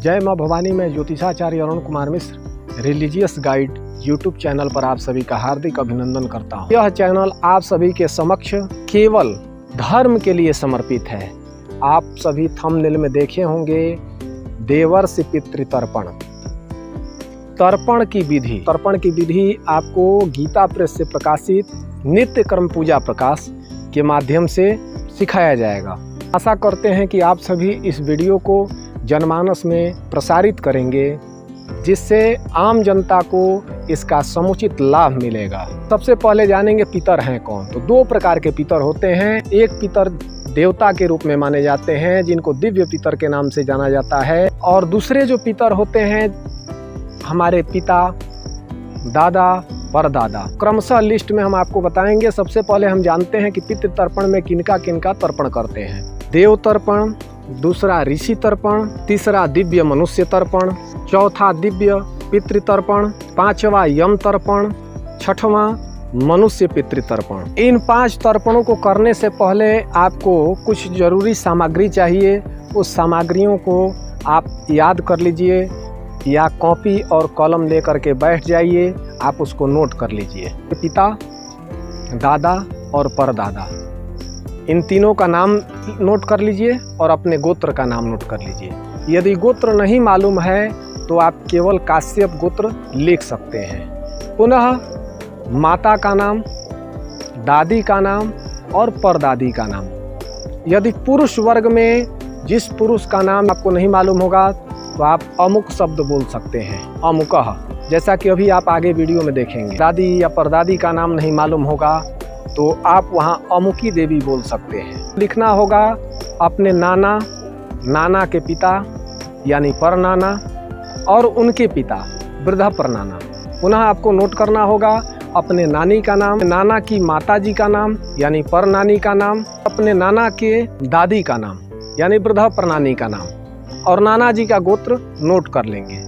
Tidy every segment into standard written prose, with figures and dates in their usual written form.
जय माँ भवानी में ज्योतिषाचार्य Arun Kumar Mishra religious guide YouTube channel पर आप सभी का हार्दिक अभिनंदन करता हूँ। यह चैनल आप सभी के समक्ष केवल धर्म के लिए समर्पित है। आप सभी थंबनेल में देखे होंगे देवर्षि पितृतर्पण, तर्पण की विधि आपको गीता प्रेस से प्रकाशित नित्य कर्म पूजा प्रकाश के माध्यम से सिखाया जाएगा। आशा करते हैं कि आप सभी इस वीडियो को जनमानस में प्रसारित करेंगे, जिससे आम जनता को इसका समुचित लाभ मिलेगा। सबसे पहले जानेंगे पितर हैं कौन। तो दो प्रकार के पितर होते हैं। एक पितर देवता के रूप में माने जाते हैं, जिनको दिव्य पितर के नाम से जाना जाता है, और दूसरे जो पितर होते हैं हमारे पिता, दादा, परदादा। क्रमशः लिस्ट में हम आपको बताएंगे। सबसे पहले हम जानते हैं कि पितृ तर्पण में किनका किनका तर्पण करते हैं। देव तर्पण, दूसरा ऋषि तर्पण, तीसरा दिव्य मनुष्य तर्पण, चौथा दिव्य पितृ तर्पण, पांचवा यम तर्पण, छठवां मनुष्य पितृ तर्पण। इन 5 तर्पणों को करने से पहले आपको कुछ जरूरी सामग्री चाहिए। उस सामग्रियों को आप याद कर लीजिए या कॉपी और कलम लेकर के बैठ जाइए, आप उसको नोट कर लीजिए। पिता, दादा और परदादा, इन तीनों का नाम नोट कर लीजिए और अपने गोत्र का नाम नोट कर लीजिए। यदि गोत्र नहीं मालूम है तो आप केवल काश्यप गोत्र लिख सकते हैं। पुनः माता का नाम, दादी का नाम और परदादी का नाम। यदि पुरुष वर्ग में जिस पुरुष का नाम आपको नहीं मालूम होगा तो आप अमुक शब्द बोल सकते हैं, अमुकः, जैसा कि अभी आप आगे वीडियो में देखेंगे। दादी या परदादी का नाम नहीं मालूम होगा तो आप वहाँ अमुकी देवी बोल सकते हैं। लिखना होगा अपने नाना, नाना के पिता यानी परनाना, और उनके पिता वृद्धा परनाना। पुनः आपको नोट करना होगा अपने नानी का नाम, नाना की माताजी का नाम यानी परनानी का नाम, अपने नाना के दादी का नाम यानी वृद्धा परनानी का नाम, और नाना जी का गोत्र नोट कर लेंगे।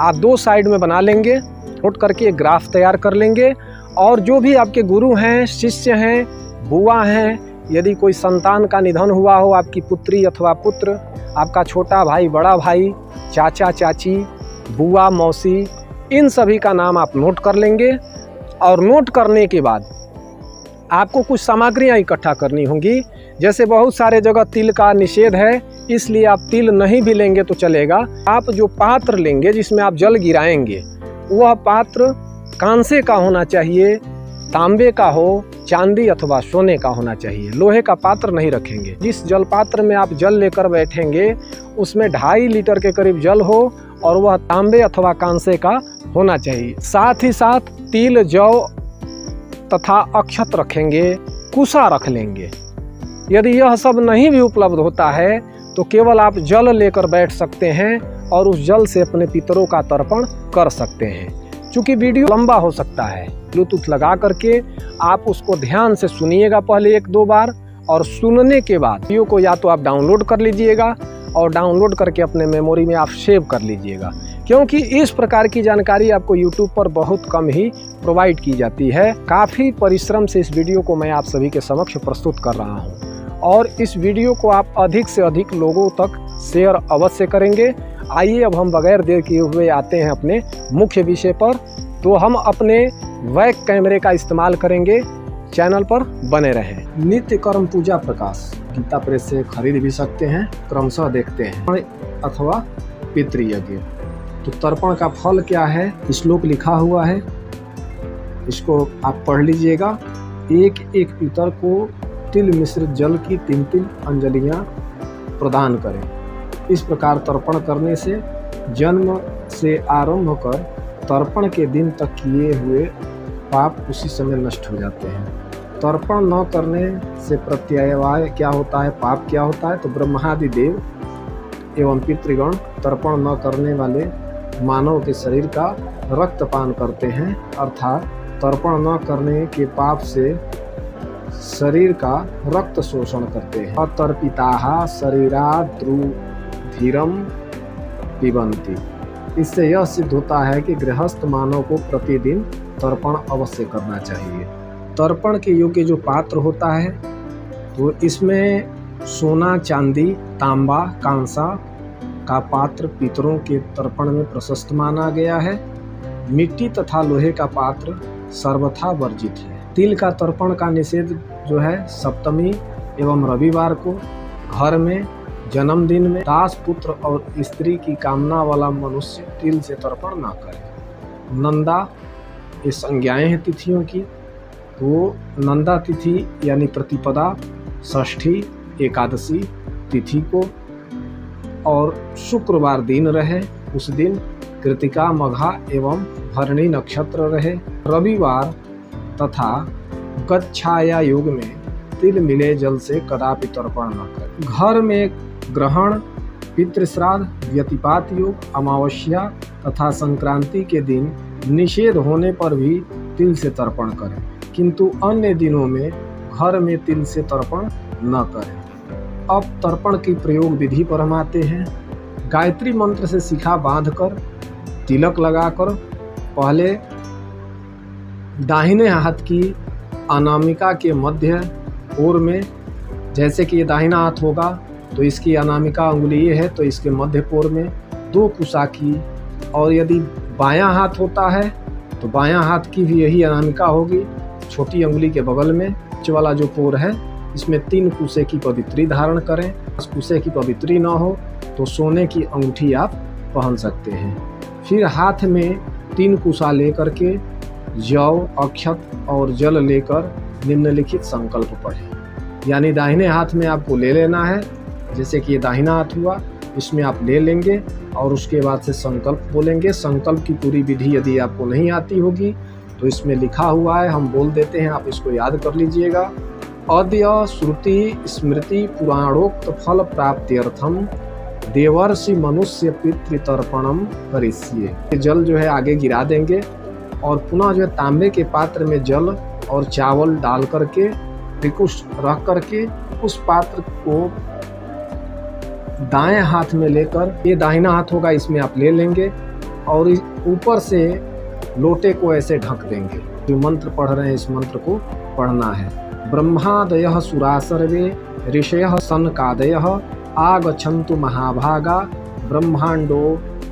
आप 2 साइड में बना लेंगे, नोट करके एक ग्राफ तैयार कर लेंगे। और जो भी आपके गुरु हैं, शिष्य हैं, बुआ हैं, यदि कोई संतान का निधन हुआ हो, आपकी पुत्री अथवा पुत्र, आपका छोटा भाई, बड़ा भाई, चाचा, चाची, बुआ, मौसी, इन सभी का नाम आप नोट कर लेंगे। और नोट करने के बाद आपको कुछ सामग्रियां इकट्ठा करनी होंगी। जैसे बहुत सारे जगह तिल का निषेध है, इसलिए आप तिल नहीं भी लेंगे तो चलेगा। आप जो पात्र लेंगे जिसमें आप जल गिराएंगे, वह पात्र कांसे का होना चाहिए, तांबे का हो, चांदी अथवा सोने का होना चाहिए। लोहे का पात्र नहीं रखेंगे। जिस जल पात्र में आप जल लेकर बैठेंगे उसमें 2.5 लीटर के करीब जल हो और वह तांबे अथवा कांसे का होना चाहिए। साथ ही साथ तिल, जौ तथा अक्षत रखेंगे, कुशा रख लेंगे। यदि यह सब नहीं भी उपलब्ध होता है तो केवल आप जल लेकर बैठ सकते हैं और उस जल से अपने पितरों का तर्पण कर सकते हैं। चूँकि वीडियो लंबा हो सकता है, ब्लूटूथ लगा करके आप उसको ध्यान से सुनिएगा पहले 1-2 बार, और सुनने के बाद वीडियो को या तो आप डाउनलोड कर लीजिएगा और डाउनलोड करके अपने मेमोरी में आप सेव कर लीजिएगा, क्योंकि इस प्रकार की जानकारी आपको यूट्यूब पर बहुत कम ही प्रोवाइड की जाती है। काफ़ी परिश्रम से इस वीडियो को मैं आप सभी के समक्ष प्रस्तुत कर रहा हूँ, और इस वीडियो को आप अधिक से अधिक लोगों तक शेयर अवश्य करेंगे। आइए अब हम बगैर देर किए हुए आते हैं अपने मुख्य विषय पर। तो हम अपने वैक कैमरे का इस्तेमाल करेंगे। चैनल पर बने रहें। नित्य कर्म पूजा प्रकाश गीता प्रेस से खरीद भी सकते हैं। क्रमशः देखते हैं अथवा पितृयज्ञ। तो तर्पण का फल क्या है, श्लोक लिखा हुआ है, इसको आप पढ़ लीजिएगा। एक पितर को तिल मिश्रित जल की 3-3 अंजलियां प्रदान करें। इस प्रकार तर्पण करने से जन्म से आरंभ कर तर्पण के दिन तक किए हुए पाप उसी समय नष्ट हो जाते हैं। तर्पण न करने से प्रत्यवाय क्या होता है, पाप क्या होता है, तो ब्रह्मादि देव एवं पितृगण तर्पण न करने वाले मानव के शरीर का रक्तपान करते हैं, अर्थात तर्पण न करने के पाप से शरीर का रक्त शोषण करते हैं। अतर्पिताः शरीराद्रुधिरम पिबन्ति। इससे यह सिद्ध होता है कि गृहस्थ मानव को प्रतिदिन तर्पण अवश्य करना चाहिए। तर्पण के योग्य जो पात्र होता है तो इसमें सोना, चांदी, तांबा, कांसा का पात्र पितरों के तर्पण में प्रशस्त माना गया है। मिट्टी तथा लोहे का पात्र सर्वथा वर्जित है। तिल का तर्पण का निषेध जो है सप्तमी एवं रविवार को, घर में, जन्मदिन में दास, पुत्र और स्त्री की कामना वाला मनुष्य तिल से तर्पण न करे। नंदा ये संज्ञाएं हैं तिथियों की, वो नंदा तिथि यानी प्रतिपदा, षष्ठी, एकादशी तिथि को और शुक्रवार दिन रहे, उस दिन कृतिका, मघा एवं भरणी नक्षत्र रहे। रविवार तथा गच्छाया योग में तिल मिले जल से कदापि तर्पण न करें। घर में ग्रहण, पितृश्राद्ध, व्यतिपात योग, अमावस्या तथा संक्रांति के दिन निषेध होने पर भी तिल से तर्पण करें, किंतु अन्य दिनों में घर में तिल से तर्पण न करें। अब तर्पण की प्रयोग विधि पर हम आते हैं। गायत्री मंत्र से शिखा बांधकर तिलक लगाकर पहले दाहिने हाथ की अनामिका के मध्य ओर में, जैसे कि ये दाहिना हाथ होगा तो इसकी अनामिका उंगली ये है, तो इसके मध्य पोर में 2 कुशा की, और यदि बायां हाथ होता है तो बायां हाथ की भी यही अनामिका होगी, छोटी उंगली के बगल में वाला जो पोर है इसमें 3 कुशे की पवित्री धारण करें। 10 कुशे की पवित्री ना हो तो सोने की अंगूठी आप पहन सकते हैं। फिर हाथ में 3 कुशा लेकर के जौ, अक्षत और जल लेकर निम्नलिखित संकल्प पढ़ें। यानी दाहिने हाथ में आपको ले लेना है, जैसे कि ये दाहिना हाथ हुआ, इसमें आप ले लेंगे और उसके बाद से संकल्प बोलेंगे। संकल्प की पूरी विधि यदि आपको नहीं आती होगी तो इसमें लिखा हुआ है, हम बोल देते हैं, आप इसको याद कर लीजिएगा। अद्य श्रुति स्मृति पुराणोक्त फल प्राप्त्यर्थम देवर्षि मनुष्य पितृतर्पणम करिष्ये। जल जो है आगे गिरा देंगे और पुनः जो है तांबे के पात्र में जल और चावल डाल करके त्रिकुश रख करके उस पात्र को दाएं हाथ में लेकर, ये दाहिना हाथ होगा, इसमें आप ले लेंगे और ऊपर से लोटे को ऐसे ढक देंगे। जो मंत्र पढ़ रहे हैं इस मंत्र को पढ़ना है। ब्रह्मादयः सुरा सर्वे ऋषयः सनकादयः आगच्छन्तु महाभागा ब्रह्मांडो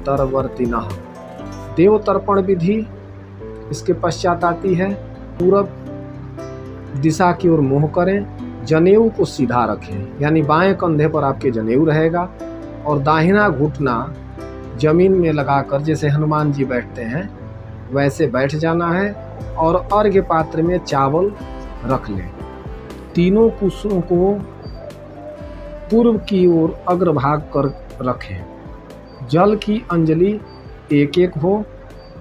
तरवर्तिनः। देव तर्पण विधि इसके पश्चात आती है। पूरब दिशा की ओर मुँह करें, जनेऊ को सीधा रखें, यानी बाएं कंधे पर आपके जनेऊ रहेगा और दाहिना घुटना जमीन में लगाकर, जैसे हनुमान जी बैठते हैं वैसे बैठ जाना है और अर्घ्य पात्र में चावल रख लें। तीनों कुशों को पूर्व की ओर अग्रभाग कर रखें। जल की अंजलि एक एक हो,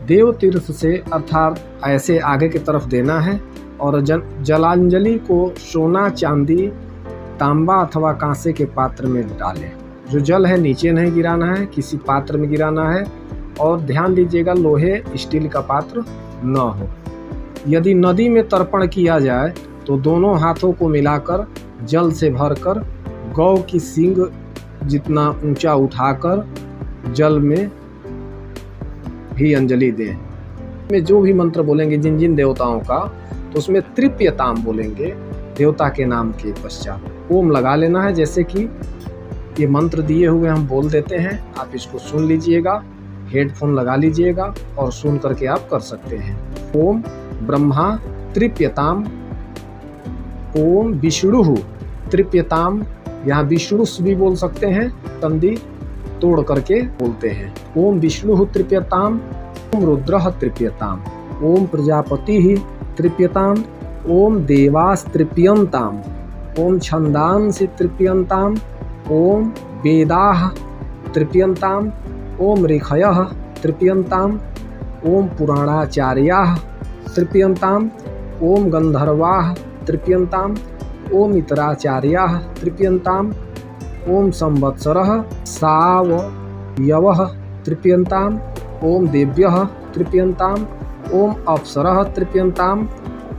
देव तीर्थ से अर्थात ऐसे आगे की तरफ देना है और जलांजलि को सोना, चांदी, तांबा अथवा कांसे के पात्र में डालें। जो जल है नीचे नहीं गिराना है, किसी पात्र में गिराना है और ध्यान दीजिएगा लोहे स्टील का पात्र न हो। यदि नदी में तर्पण किया जाए तो दोनों हाथों को मिलाकर जल से भरकर गौ की सींग जितना ऊंचा उठाकर जल में भी अंजलि दें। में जो भी मंत्र बोलेंगे जिन जिन देवताओं का, तो उसमें तृप्यताम बोलेंगे देवता के नाम के पश्चात ओम लगा लेना है। जैसे कि ये मंत्र दिए हुए हम बोल देते हैं, आप इसको सुन लीजिएगा, हेडफोन लगा लीजिएगा और सुन करके आप कर सकते हैं। ओम ब्रह्मा तृप्यताम, ओम विष्णु तृप्यताम, यहाँ विष्णु भी बोल सकते हैं, संधि तोड़ करके बोलते हैं। ओम विष्णु तृप्यताम, ओम रुद्र तृप्यताम, ओम प्रजापति तृप्यताम, ओम देवास तृप्यंताम, ओम छंदांसि तृप्यंताम, ओम वेदाः तृप्यंताम, ओम ऋषयः तृप्यंताम, ओम पुराणाचार्याः तृप्यंताम, ओम गंधर्वाः तृप्यंताम, ओम इतराचार्याः तृप्यंताम, ओम संवत्सरः सावयवः तृप्यंताम, ओम देव्यः तृप्यंताम, ओम अप्सरः तृप्यंताम,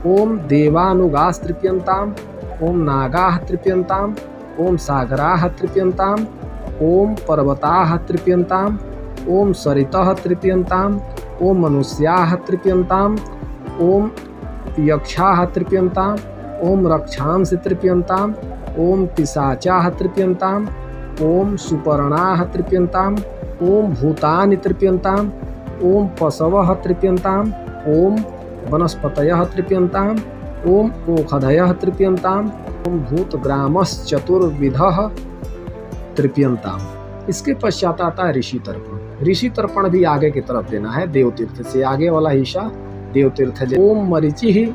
ओम देवानुगाः तृप्यंताम, ओम नागाः तृप्यंताम, ओम सागराः तृप्यंताम, ओम पर्वताः तृप्यंताम, ओम सरितः तृप्यंताम, ओम मनुष्याः तृप्यंताम, ओम यक्षाः तृप्यंताम, ओम रक्षांसि तृप्यंताम, ओम पिशाचाः तृप्यंताम, ओम सुपर्णाः तृप्यन्ताम्, ओम भूतानि तृप्यन्ताम्, ओम पशवः तृप्यन्ताम्, ओम वनस्पतयः तृप्यन्ताम्, ओम ओषधयः तृप्यन्ताम्, ओम भूतग्रामश्चतुर्विधः तृप्यन्ताम्। इसके पश्चात आता है ऋषि तर्पण। ऋषि तर्पण भी आगे की तरफ देना है, देवतीर्थ से आगे वाला हिस्सा देवतीर्थ। ओम मरीचिः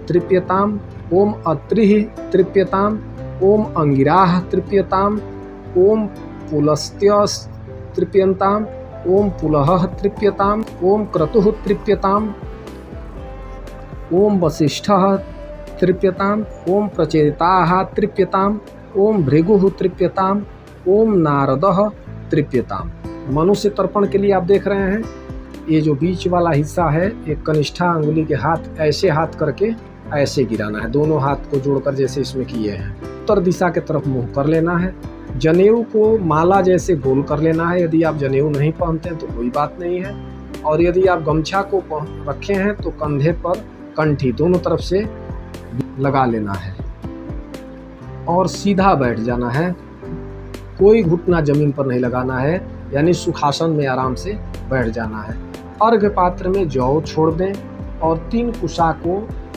तृप्यताम्, ओम अत्रिः तृप्यताम्, ओम अंगिराः तृप्यताम्, ओम पुलस्त्यः तृप्यन्ताम्, ओम पुलहः तृप्यताम्, ओम क्रतुः तृप्यताम्, ओम वसिष्ठः तृप्यताम्, ओम प्रचेताः तृप्यताम्, ओम भृगुः तृप्यताम्, ओम नारदः तृप्यताम्। मनुष्य तर्पण के लिए आप देख रहे हैं, ये जो बीच वाला हिस्सा है, एक कनिष्ठा अंगुली के हाथ ऐसे हाथ करके ऐसे गिराना है, दोनों हाथ को जोड़कर जैसे इसमें किए हैं। उत्तर दिशा के तरफ मुंह कर लेना है। जनेऊ को माला जैसे गोल कर लेना है। यदि आप जनेऊ नहीं पहनते हैं तो कोई बात नहीं है, और यदि आप गमछा को रखे हैं तो कंधे पर कंठी दोनों तरफ से लगा लेना है और सीधा बैठ जाना है। कोई घुटना जमीन पर नहीं लगाना है, यानी सुखासन में आराम से बैठ जाना है। अर्घ्य पात्र में जौ छोड़ दें और 3 कुशा को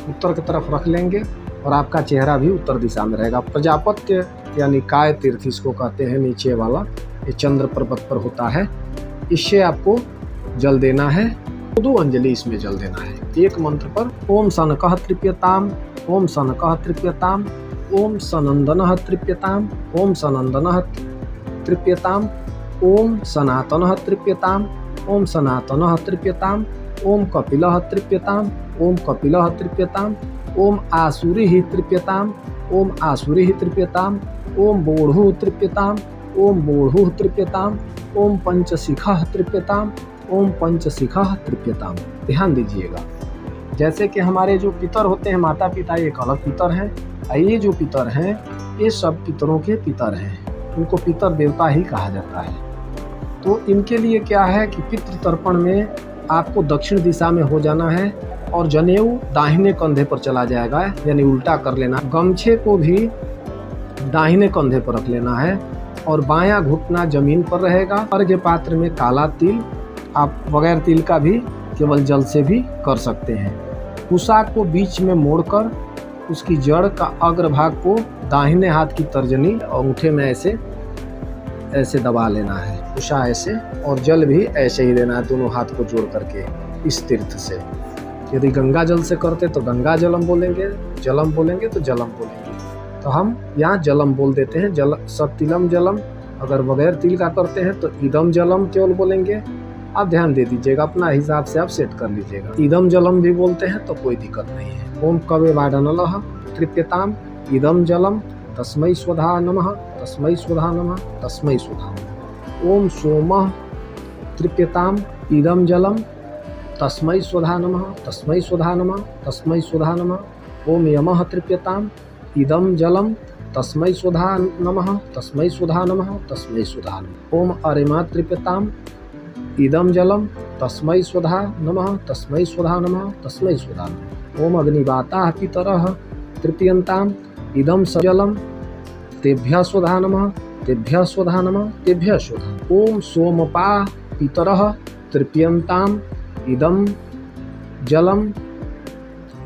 उत्तर की तरफ रख लेंगे और आपका चेहरा भी उत्तर दिशा में रहेगा। प्रजापत्य यानी काय तीर्थ इसको कहते हैं, नीचे वाला ये चंद्र पर्वत पर होता है। इससे आपको जल देना है, 2 अंजलि इसमें जल देना है। एक मंत्र पर ओम सनकः तृप्यताम, ओम सनकः तृप्यताम, ओम सनंदनः तृप्यताम, ओम सनंदनः तृप्यताम, ओम सनातनः तृप्यताम, ओम सनातनः तृप्यताम, ओम कपिलः तृप्यताम, ओम कपिलः तृप्यताम, ओम आसुरिः तृप्यताम, ओम आसुरिः तृप्यताम, ओम बोढ़ुः तृप्यताम, ओम बोढ़ुः तृप्यताम, ओम पंचशिखः तृप्यताम, ओम पंचशिखः तृप्यताम। ध्यान दीजिएगा, जैसे कि हमारे जो पितर होते हैं, माता पिता, एक अलग पितर हैं, ये जो पितर हैं ये सब पितरों के पितर हैं, उनको पितर देवता ही कहा जाता है। तो इनके लिए क्या है कि पितृ तर्पण में आपको दक्षिण दिशा में हो जाना है और जनेऊ दाहिने कंधे पर चला जाएगा, यानी उल्टा कर लेना। गमछे को भी दाहिने कंधे पर रख लेना है और बायां घुटना जमीन पर रहेगा। अर्घ्य पात्र में काला तिल, आप बगैर तिल का भी केवल जल से भी कर सकते हैं। कुशा को बीच में मोड़कर उसकी जड़ का अग्रभाग को दाहिने हाथ की तर्जनी अंगूठे में ऐसे ऐसे दबा लेना है, कुशा ऐसे, और जल भी ऐसे ही देना है, दोनों हाथ को जोड़ करके इस तीर्थ से। यदि गंगा जल से करते तो गंगा जलम बोलेंगे, जलम बोलेंगे तो जलम बोलेंगे। तो हम यहाँ जलम बोल देते हैं, जल सतिलम जलम। अगर बगैर तिल का करते हैं तो इदम जलम केवल बोलेंगे। आप ध्यान दे दीजिएगा, अपना हिसाब से आप सेट कर लीजिएगा। इदम जलम भी बोलते हैं तो कोई दिक्कत नहीं है। ओम कवे वाडनलः तृप्यताम, इदम जलम तस्मै स्वधा नमः, तस्मै स्वधा नमः, तस्मै स्वधा नमः। ओम सोमः तृप्यताम, इदम जलम तस्मै स्वधा नमः, तस्मै स्वधा नमः, तस्मै स्वधा नमः। ओम यमः तृप्यताम, इदम जलम तस्मै स्वधा नमः, तस्मै स्वधा नमः, तस्मै स्वधा नमः। ओम अरिमा तृप्यताम, इदम जलम तस्मै स्वधा नमः, तस्मै स्वधा नमः, तस्मै स्वधा नमः। ओम अग्निवाताः पितरः तृप्यन्ताम, इदम सजलम तेभ्यः स्वधा नमः, तेभ्यः स्वधा नमः, तेभ्यः स्वधा। ओम सोमपाः पितरः तृप्यन्ताम, इदम जलम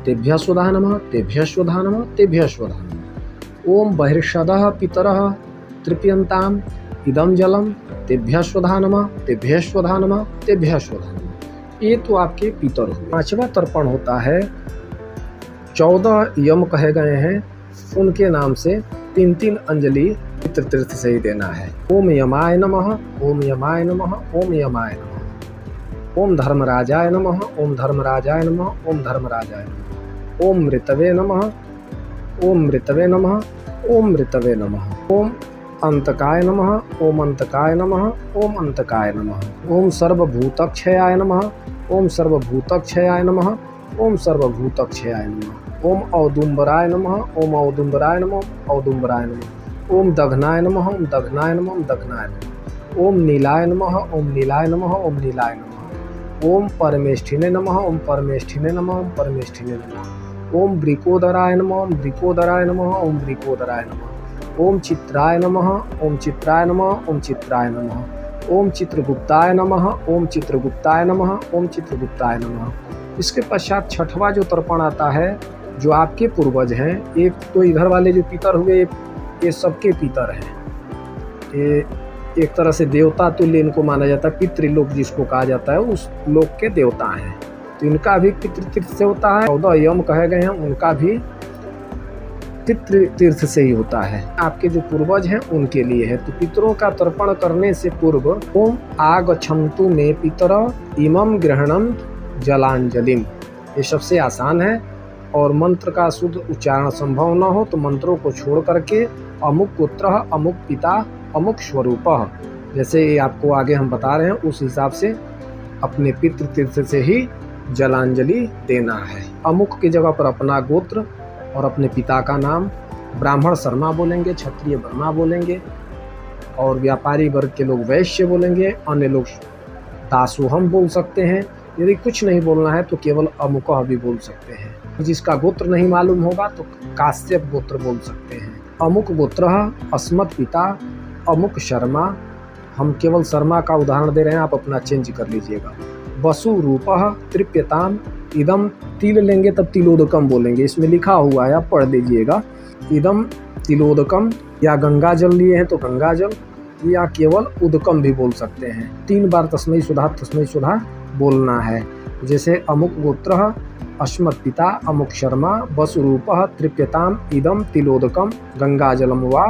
तेभ्यः स्वधा नमः, तेभ्यः स्वधा नमः, तेभ्यः स्वधा नमः। ओम बहिर्षदः पितरः तृप्यन्ताम, इदम जलम तेभ्यः स्वधा नमः, तेभ्यः स्वधा नमः, तेभ्यः स्वधा नमः। ये तो आपके पितर हुए। 5वां तर्पण होता है, 14 यम कहे गए हैं, उनके नाम से 3-3 अंजलि पितृ तीर्थ से ही देना है। ओम यमाय नमः, ओम यमाय नमः, ओम यमाय नमः। ओम धर्मराजाय नमः, ओम धर्मराजाय नमः, ओम धर्मराजाय नमः। ओम मृतवे नमः, ओम मृतवे नमः, ओम मृतवे नमः। ओम अंतकाय नमः, ओम अंतकाय नमः, ओम अंतकाय नमः। ओम सर्वभूतक्षयाय नमः, ओम सर्वभूतक्षयाय नमः, ओम सर्वभूतक्षयाय नमः। ओम औदुम्बराय नमः, ओम औदुम्बराय नमः, औदुम्बराय नमः। ओम दघनाय नमः, ओम दघनाय नमः, ओम दघनाय नमः। ओम नीलाय नमः, ओम नीलाय नमः, ओम नीलाय नमः। ओम परमेष्ठिने नमः, ओम परमेष्ठिने नमः, ओम परमेष्ठिने नमः। ओम वृकोदराय नमः, ओम वृकोदराय नमः, ओम वृकोदराय नमः। ओम चित्राय नमः, ओम चित्राय नमः, ओम चित्राय नमः, ओम चित्रगुप्ताय नमः, ओम चित्रगुप्ताय नमः, ओम चित्रगुप्ताय नमः। इसके पश्चात छठवां जो तर्पण आता है, जो आपके पूर्वज हैं, एक तो इधर वाले जो पितर हुए, ये सबके पितर हैं। ये एक तरह से देवता तुल्य इनको माना जाता है, पितृलोक जिसको कहा जाता है, उस लोक के देवता हैं। तो इनका भी पितृतीर्थ से होता है। 14 यम कहे गए हैं, उनका भी पितृतीर्थ से ही होता है। आपके जो पूर्वज हैं उनके लिए है। तो पितरों का तर्पण करने से पूर्व ओम आगच्छन्तु मे पितर इमं ग्रहणं जलांजलिम, ये सबसे आसान है। और मंत्र का शुद्ध उच्चारण संभव न हो तो मंत्रों को छोड़ करके अमुक पुत्र, अमुक पिता, अमुक स्वरूप, जैसे आपको आगे हम बता रहे हैं, उस हिसाब से अपने पितृतीर्थ से ही जलांजलि देना है। अमुक की जगह पर अपना गोत्र और अपने पिता का नाम। ब्राह्मण शर्मा बोलेंगे, क्षत्रिय वर्मा बोलेंगे, और व्यापारी वर्ग के लोग वैश्य बोलेंगे, अन्य लोग दासोहम बोल सकते हैं। यदि कुछ नहीं बोलना है तो केवल अमुकः भी बोल सकते हैं। जिसका गोत्र नहीं मालूम होगा तो काश्यप गोत्र बोल सकते हैं। अमुक गोत्र अस्मत् पिता अमुक शर्मा, हम केवल शर्मा का उदाहरण दे रहे हैं, आप अपना चेंज कर लीजिएगा। वसु रूपः तृप्यताम इदम, तिल लेंगे तब तिलोदकम बोलेंगे, इसमें लिखा हुआ है, आप पढ़ लीजिएगा। इदम तिलोदकम, या गंगा जल लिए हैं तो गंगा जल, या केवल उदकम भी बोल सकते हैं। 3 बार तस्मै सुधा बोलना है। जैसे अमुक गोत्र अस्मत् पिता अमुक शर्मा वसुरूपः तृप्यताम इदम तिलोदकम गंगाजलम वा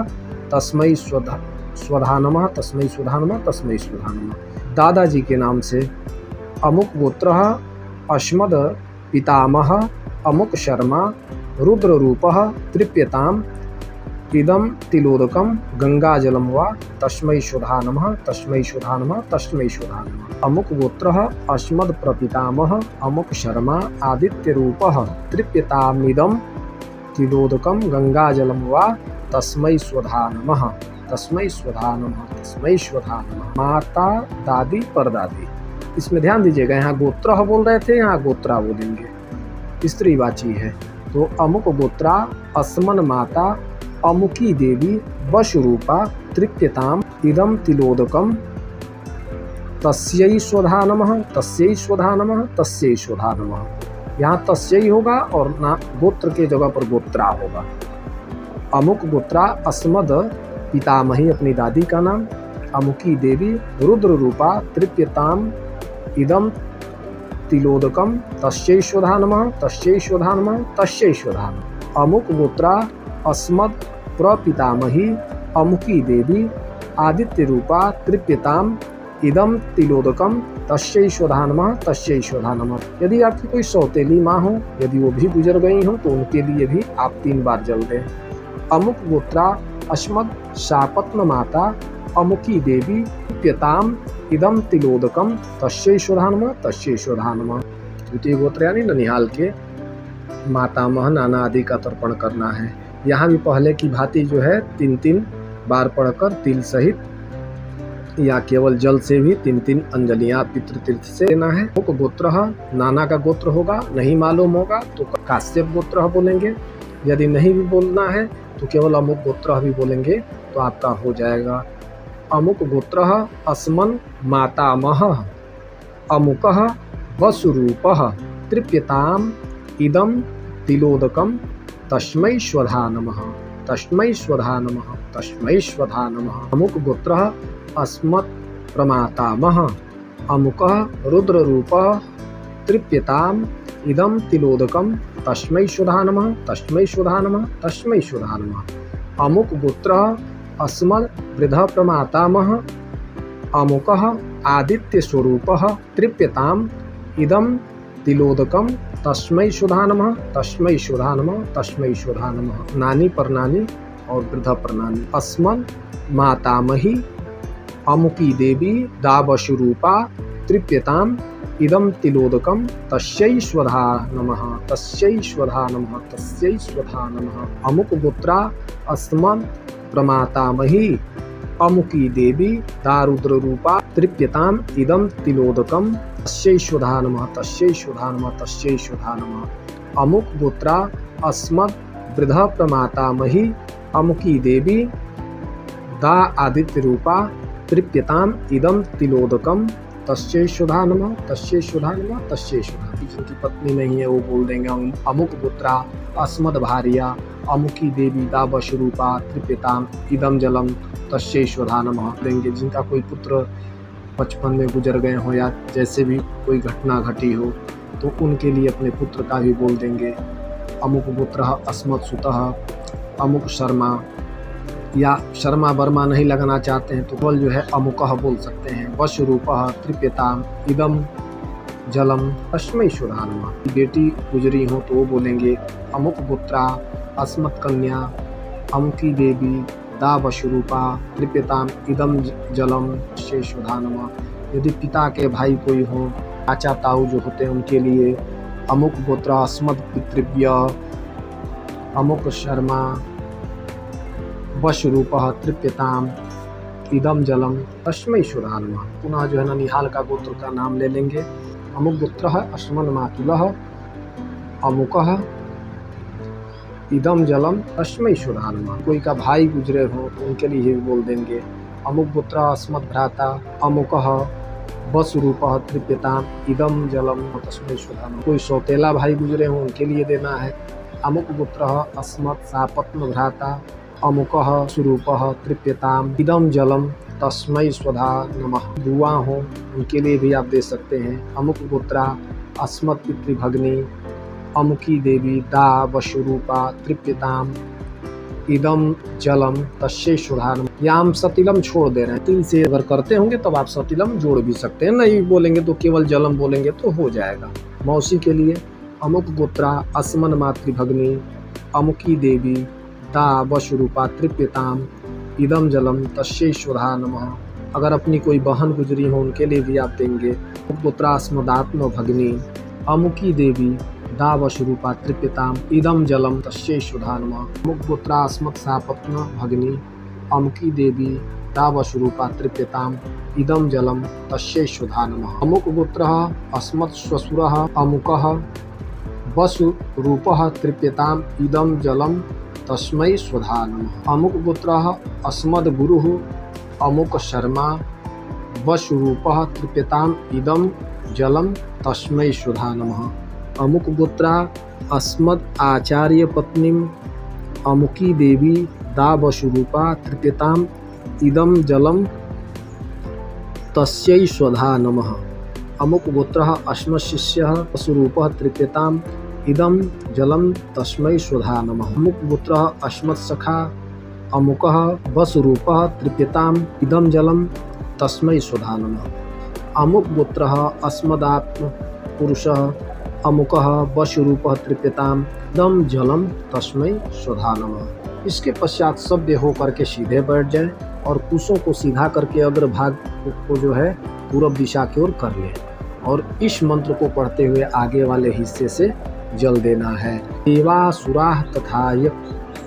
तस्मै स्वधा नमः, तस्मै स्वधा नमः, तस्मै स्वधा नमः। दादाजी के नाम से अमुक गोत्र अस्मद पितामह अमुक शर्मा रुद्ररूपः तृप्यताम इदम तिलोदकम गंगाजलम वा तस्मै स्वधा नमः, तस्मै स्वधा नमः, तस्मै स्वधा नमः। अमुक गोत्र अस्मद प्रपितामह अमुक शर्मा आदित्य रूपः तृप्यतामिदम तिलोदकम गंगाजलम वा तस्मै स्वधा नमः, तस्मै स्वधा नमः, तस्मै स्वधा नमः। माता दादी परदादी, इसमें ध्यान दीजिएगा, यहाँ गोत्र बोल रहे थे, यहाँ गोत्रा बोलेंगे, स्त्रीवाची है। तो अमुक गोत्रा अस्मन माता अमुकी देवी वशुरूपा तृप्यताम इदम तिलोदकम तस्यै स्वधा नमः, तस्यै स्वधा नमः, तस्यै स्वधा नमः। यहाँ तस्यै होगा और ना गोत्र के जगह पर गोत्रा होगा। अमुक गोत्रा अस्मद पितामही, अपनी दादी का नाम, अमुकी देवी रुद्र रूपा तृप्यताम इदम तिलोदकम तस्यै स्वधा नमः, तस्यै स्वधा नमः, तस्यै स्वधा नमः। अमुक गोत्रा अस्मद प्रपितामही अमुकी देवी आदित्य रूपा तृप्यताम इदम तिलोदकम तस्यै स्वधा नमः, तस्यै स्वधा नमः। यदि आपकी कोई सौतेली माँ हो, यदि वो भी गुजर गई हो, तो उनके लिए भी आप 3 बार जल दें। अमुक गोत्रा अस्मद शापत्न माता अमुकी देवी तृप्यताम इदम तिलोदकम तस्यै स्वधा नमः, तस्यै स्वधा नमः। द्वितीय गोत्र यानी ननिहाल के मातामह नाना आदि का तर्पण करना है। यहाँ भी पहले की भांति जो है 3-3 बार पढ़कर तिल सहित या केवल जल से भी 3-3 अंजलियां पितृतीर्थ से देना है। अमुक गोत्र नाना का गोत्र होगा, नहीं मालूम होगा तो काश्यप गोत्र बोलेंगे। यदि नहीं भी बोलना है तो केवल अमुक गोत्र भी बोलेंगे तो आपका हो जाएगा। अमुक गोत्र अस्मन मातामह अमुकः वसुरूपः तृप्यताम इदम तिलोदकम तस्मै स्वधा नमः, तस्मै स्वधा नमः, तस्मै स्वधा नमः। अमुक गोत्र अस्मत् प्रमातामह अमुकः रुद्ररूपः तृप्यताम इदम तिलोदकम तस्मै स्वधा नमः, तस्मै स्वधा नमः, तस्मै स्वधा नमः। अमुक गोत्र अस्मद् वृद्ध प्रमातामह अमुकः आदित्य स्वरूपः तृप्यताम इदम तिलोदकम तस्मै स्वधा नमः, तस्मै स्वधा नमः, तस्मै स्वधा नमः। नानी पर नानी और वृद्ध पर नानी। अस्मन् मातामही अमुकी देवी दावशुरूपा तृप्यताम इदम तिलोदकम तस्यै स्वधा नमः, तस्यै स्वधा नमः, तस्यै स्वधा नमः। अमुक गोत्रा अस्मन् प्रमातामही अमुकी देवी दारुद्र रूपा तृप्यताम इदम तिलोदकम तस्यै स्वधा नमः, तस्यै स्वधा नमः, तस्यै स्वधा नमः। अमुक गोत्रा अस्मद् वृद्ध प्रमातामही अमुकी देवी दा आदित्य रूपा तृप्यताम इदम तिलोदकम तस्यै शुधा नमः, तस्यै शुधा नमः, तस्यै शुधा। जिनकी पत्नी नहीं है वो बोल देंगे अमुक पुत्रा अस्मद भार्या अमुकी देवी दा वशरूपा तृप्यताम इदम जलम तस्यै शुधा नमः देंगे। जिनका कोई पुत्र बचपन में गुजर गए हो या जैसे भी कोई घटना घटी हो तो उनके लिए अपने पुत्र का भी बोल देंगे अमुक पुत्र अस्मत् सुतः अमुक शर्मा, या शर्मा वर्मा नहीं लगाना चाहते हैं तो केवल जो है अमुकः बोल सकते हैं। वशरूपः तृप्यताम इदम जलम तस्मै शुधा नमः। बेटी गुजरी हो तो वो बोलेंगे अमुक पुत्रा अस्मत् कन्या अमुकी देवी दा वशरूपा तृप्यताम इदम जलम तस्मै शुधा नमः। यदि पिता के भाई कोई हो, चाचा ताऊ जो होते हैं उनके लिए अमुक पुत्र अस्मत् पितृव्य अमुक शर्मा वशरूपः तृप्यताम इदम जलम तस्मै शुधा नमः। पुनः जो है ननिहाल का गोत्र का नाम ले लेंगे। अमुक पुत्रः अश्मन मातुलः अमुकः इदम जलम तस्मै शुधा नमः। कोई का भाई गुजरे हो तो उनके लिए भी बोल देंगे अमुक पुत्र अस्मत् भ्राता अमुकः वशरूपः तृप्यताम इदम जलम तस्मै शुधा नमः। कोई सौतेला भाई गुजरे हो उनके लिए देना है अमुक पुत्रः अस्मत् सापत्न भ्राता अमुकः स्वरूपः तृप्यताम इदम जलम तस्मै स्वधा नमः। बुआ हो उनके लिए भी आप दे सकते हैं अमुक पुत्रा अस्मत् पितृभग्नी अमुकी देवी दा वशरूपा तृप्यताम इदम जलम तस्यै शुधा नमः। या हम सतिलम छोड़ दे रहे हैं, तिल से अगर करते होंगे तब आप सतिलम जोड़ भी सकते हैं, नहीं बोलेंगे तो केवल जलम बोलेंगे तो हो जाएगा। मौसी के लिए अमुक पुत्रा अस्मन मातृभग्नी अमुकी देवी दा वशरूपा तृप्यताम इदम जलम तस्यै शुधा नमः। अगर अपनी कोई बहन गुजरी हो उनके लिए भी आप देंगे पुत्रा अस्मदात्म भग्नी अमुकी देवी दा वशरूपा तृप्यताम इदम जलम तस्यै शुधा नमः। अमुक पुत्रा अस्मत् सापत्न भग्नी अमुकी देवी दा वशरूपा तृप्यताम इदम जलम तस्यै शुधा नमः। अमुक पुत्रः अस्मत् श्वशुरः अमुकः वशरूपः तृप्यताम इदम जलम तस्मै स्वधा नमः। अमुक पुत्रः अस्मद् गुरुः अमुक शर्मा वशरूपः तृप्यताम इदम जलम तस्मै स्वधा नमः। अमुक पुत्रा अस्मद् आचार्य पत्नीम अमुकी देवी दा वशरूपा तृप्यताम इदम जलम तस्यै स्वधा नमः। अमुक पुत्रः अस्मत् शिष्यः वशरूपः तृप्यताम इदम जलम तस्मै स्वधा नमः। अमुक पुत्रः अस्मत् सखा अमुकः वशरूपः तृप्यताम इदम जलम तस्मै स्वधा नमः। अमुक पुत्रः अस्मदात्म पुरुषः अमुकः वशरूपः तृप्यताम इदम जलम तस्मै स्वधा नमः। इसके पश्चात सभ्य होकर के सीधे बैठ जाएं और कुशों को सीधा करके अग्रभाग को जो है पूर्व दिशा की ओर कर लें और इस मंत्र को पढ़ते हुए आगे वाले हिस्से से जल देना है। देवासुराः तथा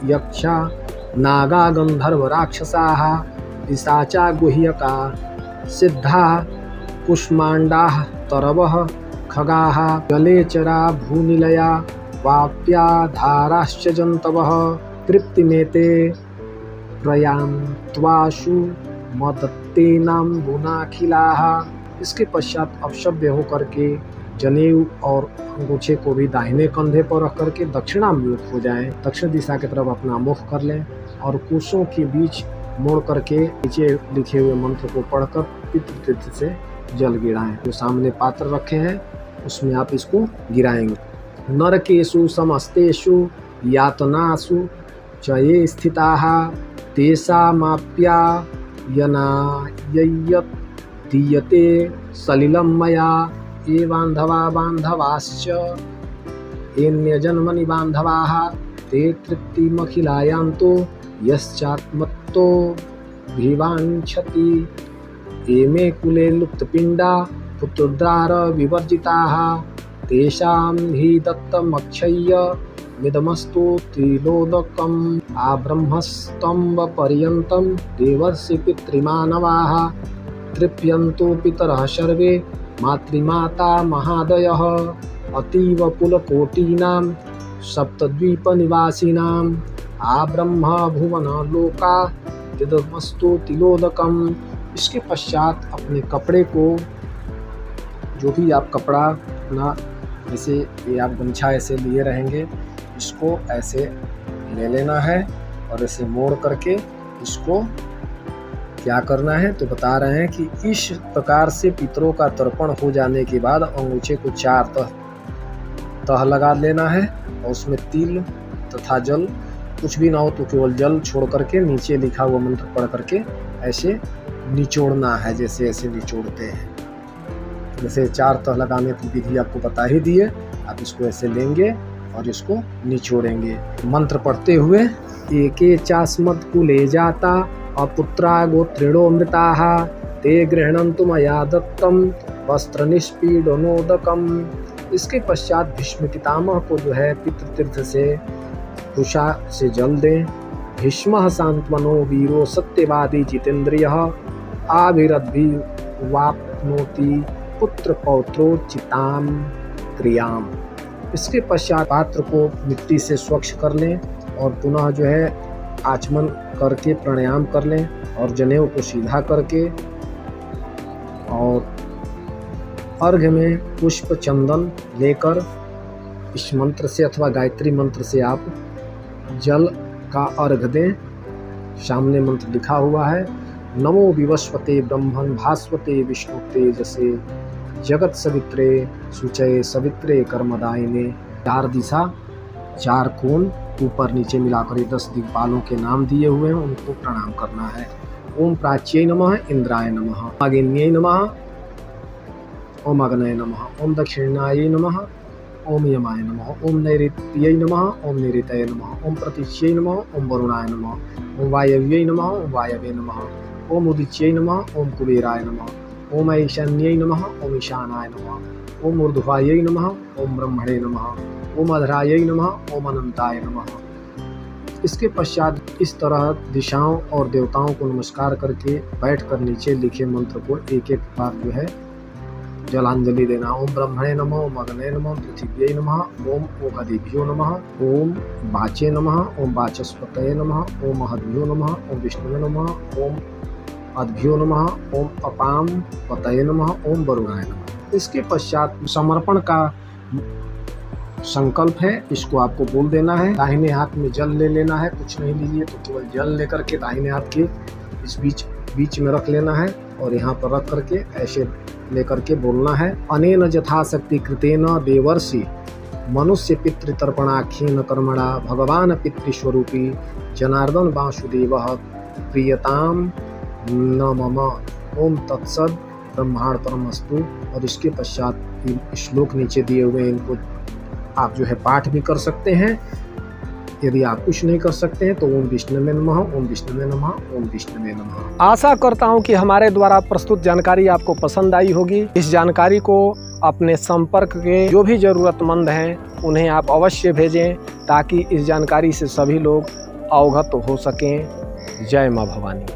यक्षा नागा गंधर्व राक्षसाः पिशाचा गुह्यका सिद्धा कुष्मांडाः तरवः खगाः जलेचरा भूनिलया वाप्या धाराश्च जन्तवः तृप्तिमेते प्रयान्त्वाशु मदत्तेनाम्बुनाखिलाः। इसके पश्चात अपशब्द होकर के जनेऊ और अंगूछे को भी दाहिने कंधे पर रख करके दक्षिणामुख हो जाएं। दक्षिण दिशा की तरफ अपना मुख कर लें और कुशों के बीच मोड़ करके नीचे लिखे हुए मंत्र को पढ़कर पितृतीर्थ से जल गिराएं। जो सामने पात्र रखे हैं उसमें आप इसको गिराएंगे। नरकेषु समस्तेषु यातनासु च ये स्थिताः तेषामाप्यायनायय्यत् दीयते सलिलं मया ये बान्धवा बान्धवाश्च येऽन्यजन्मनि बान्धवाः ते तृप्तिमखिलायान्तो यश्चात्मत्तो भिवाञ्छति एमे कुले लुप्तपिण्डा पुत्रद्वार विवर्जिताः तेषां हि दत्तमक्षय्य मिदमस्तु त्रिलोदकम् आब्रह्मस्तम्भपर्यन्तं देवर्षि पितृमानवाः तृप्यन्तु पितरः सर्वे मातृमाता महादयः अतीव कुलकोटीनां सप्तद्वीपनिवासिनां आ ब्रह्मा भुवन लोका तिदमस्तु तिलोदकम। इसके पश्चात अपने कपड़े को, जो भी आप कपड़ा अपना, जैसे ये आप गमछा ऐसे लिए रहेंगे, इसको ऐसे ले लेना है और ऐसे मोड़ करके इसको क्या करना है तो बता रहे हैं कि इस प्रकार से पितरों का तर्पण हो जाने के बाद अंगूछे को 4 तह लगा लेना है और उसमें तिल तथा जल, कुछ भी ना हो तो केवल जल छोड़ करके नीचे लिखा हुआ मंत्र पढ़ करके ऐसे निचोड़ना है। जैसे ऐसे निचोड़ते हैं, जैसे 4 तह लगाने की विधि आपको बता ही दिए। आप इसको ऐसे लेंगे और इसको निचोड़ेंगे मंत्र पढ़ते हुए। एके चास्मत् कुले जाता अपुत्रा गोत्रिणो मृताः ते गृह्णन्तु मया दत्तं वस्त्र निष्पीडनोदकम्। इसके पश्चात भीष्म पितामह को जो है पितृतीर्थ से कुशा से जल दें। भीष्मः शान्तमनो वीरो सत्यवादी जितेन्द्रियः आभिरद्भिर्वाप्नोति पुत्र पौत्रोचितां क्रियाम। इसके पश्चात पात्र को मिट्टी से स्वच्छ कर लें और पुनः जो है आचमन करके प्राणायाम कर लें और जनेऊ को सीधा करके और अर्घ्य में पुष्प चंदन लेकर इस मंत्र से अथवा गायत्री मंत्र से आप जल का अर्घ्य दें। सामने मंत्र लिखा हुआ है, नमो विवस्वते ब्रह्मन् भास्वते विष्णु तेजसे जगत सवित्रे सुचये सवित्रे कर्मदायिने। 4 दिशा 4 कोण ऊपर नीचे मिलाकर ये 10 दिक्पालों के नाम दिए हुए हैं, उनको प्रणाम करना है। ओम प्राच्यै नमः, इंद्राय नमः, आग्नेयै नमः, ओम अग्नये नमः, ओम दक्षिणायै नमः, ओम यमाय नमः, ओम नैऋत्यै नमः, ओम नैऋतये नमः, ओम प्रतीच्यै नमः, ओम वरुणाय नमः, ओम वायव्यै नमः, ओम वायवे नमः, ओम उदिच्यै नमः, ओम कुबेराय नमः, ओम ईशान्यै नमः, ओम ईशानाय नमः, ओम ऊर्ध्वायै नमः, ओम ब्रह्मणे नमः, ओम अधरायै नमः, ओम अनंताय नमः। इसके पश्चात इस तरह दिशाओं और देवताओं को नमस्कार करके बैठकर नीचे लिखे मंत्र को एक बार जो है जलांजलि देना। ओम ब्रह्मणे नमः, ओम अग्नये नमः, पृथिव्यै नमः, ओम ओघदिभ्यो नमः, ओम वाचे नमः, ओम वाचस्पतये नमः, ओम महद्भ्यो नमः, ओम विष्णुवे नमः, ओम अद्भ्यो नमः, ओम अपाम पतये नमः, ओम वरुणाय नमः। इसके पश्चात समर्पण का संकल्प है, इसको आपको बोल देना है। दाहिने हाथ में जल ले लेना है, कुछ नहीं लीजिए तो केवल जल लेकर के दाहिने हाथ के इस बीच में रख लेना है और यहाँ पर रख करके ऐसे लेकर के बोलना है, अनेन यथाशक्ति कृतेन देवर्षि मनुष्य पितृतर्पणाख्येन कर्मणा भगवान पितृस्वरूपी जनार्दन वासुदेवः प्रियताम न मम। ओम तत्सद ब्रह्मांड परमस्तु। और इसके पश्चात श्लोक नीचे दिए हुए इनको आप जो है पाठ भी कर सकते हैं। यदि आप कुछ नहीं कर सकते हैं तो ओम विष्णुवे नमः, ओम विष्णुवे नमः, ओम विष्णुवे नमः। आशा करता हूं कि हमारे द्वारा प्रस्तुत जानकारी आपको पसंद आई होगी। इस जानकारी को अपने संपर्क के जो भी जरूरतमंद हैं उन्हें आप अवश्य भेजें ताकि इस जानकारी से सभी लोग अवगत हो सकें। जय मां भवानी।